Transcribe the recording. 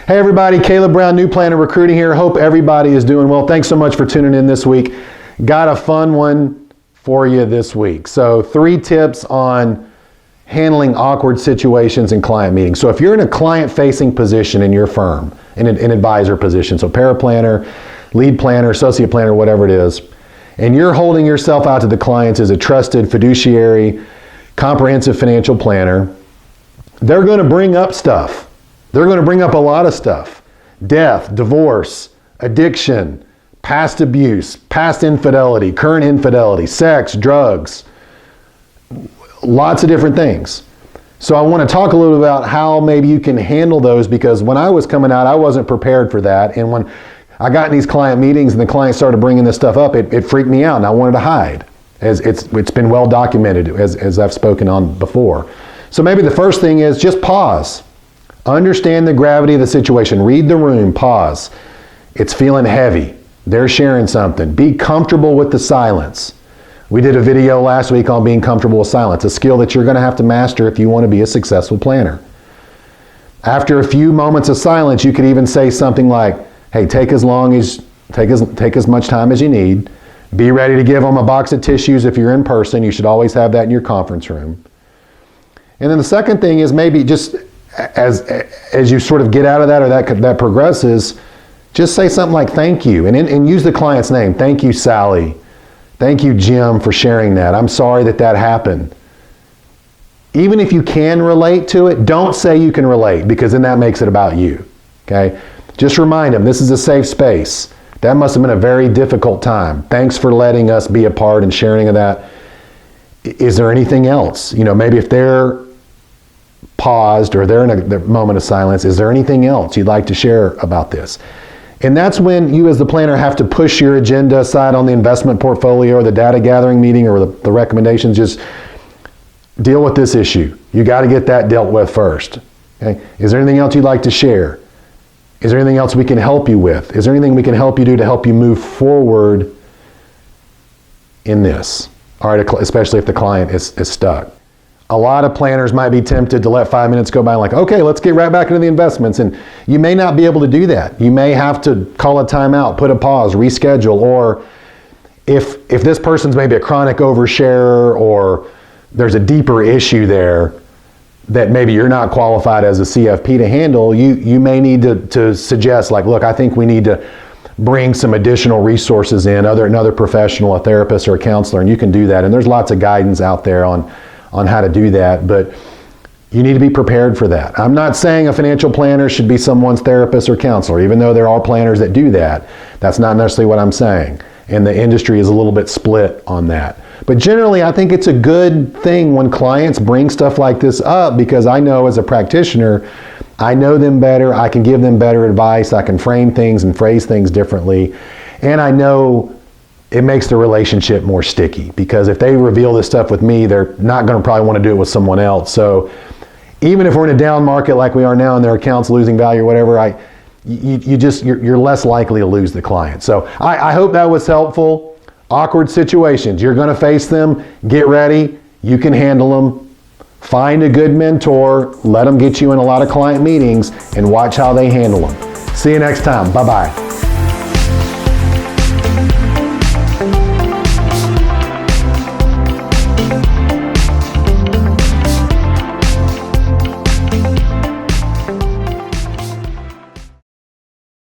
Hey everybody, Caleb Brown, New Planner Recruiting here. Hope everybody is doing well. Thanks so much for tuning in this week. Got a fun one for you this week. So 3 tips on handling awkward situations in client meetings. So if you're in a client-facing position in your firm, in an advisor position, so paraplanner, lead planner, associate planner, whatever it is, and you're holding yourself out to the clients as a trusted fiduciary, comprehensive financial planner, they're going to bring up stuff. They're going to bring up a lot of stuff. Death, divorce, addiction, past abuse, past infidelity, current infidelity, sex, drugs, lots of different things. So I want to talk a little about how maybe you can handle those, because when I was coming out, I wasn't prepared for that. And when I got in these client meetings and the clients started bringing this stuff up, it freaked me out and I wanted to hide. As it's been well documented, as I've spoken on before. So maybe the first thing is just pause. Understand the gravity of the situation. Read the room, pause. It's feeling heavy. They're sharing something. Be comfortable with the silence. We did a video last week on being comfortable with silence, a skill that you're going to have to master if you want to be a successful planner. After a few moments of silence, you could even say something like, hey, take as much time as you need. Be ready to give them a box of tissues if you're in person. You should always have that in your conference room. And then the second thing is maybe just as you sort of get out of that, or that progresses, just say something like thank you, and use the client's name. Thank you, Sally. Thank you, Jim, for sharing that. I'm sorry that happened. Even if you can relate to it, don't say you can relate, because then that makes it about you. Okay? Just remind them this is a safe space. That must have been a very difficult time. Thanks for letting us be a part and sharing of that. Is there anything else? Maybe if they're paused or they're in a moment of silence, is there anything else you'd like to share about this? And that's when you as the planner have to push your agenda aside on the investment portfolio or the data gathering meeting or the recommendations. Just deal with this issue. You got to get that dealt with first. Okay? Is there anything else you'd like to share? Is there anything else we can help you with? Is there anything we can help you do to help you move forward in this? All right, especially if the client is stuck. A lot of planners might be tempted to let 5 minutes go by and like, okay, let's get right back into the investments. And you may not be able to do that. You may have to call a timeout, put a pause, reschedule, or if this person's maybe a chronic oversharer or there's a deeper issue there that maybe you're not qualified as a CFP to handle, you may need to suggest like, look, I think we need to bring some additional resources in, another professional, a therapist or a counselor, and you can do that. And there's lots of guidance out there on how to do that, but you need to be prepared for that. I'm not saying a financial planner should be someone's therapist or counselor, even though there are planners that do that. That's not necessarily what I'm saying. And the industry is a little bit split on that. But generally, I think it's a good thing when clients bring stuff like this up, because I know as a practitioner, I know them better, I can give them better advice, I can frame things and phrase things differently, and I know it makes the relationship more sticky, because if they reveal this stuff with me, they're not going to probably want to do it with someone else. So even if we're in a down market like we are now and their account's losing value or whatever, you're less likely to lose the client. So I hope that was helpful. Awkward situations, you're going to face them. Get ready. You can handle them. Find a good mentor. Let them get you in a lot of client meetings and watch how they handle them. See you next time. Bye-bye.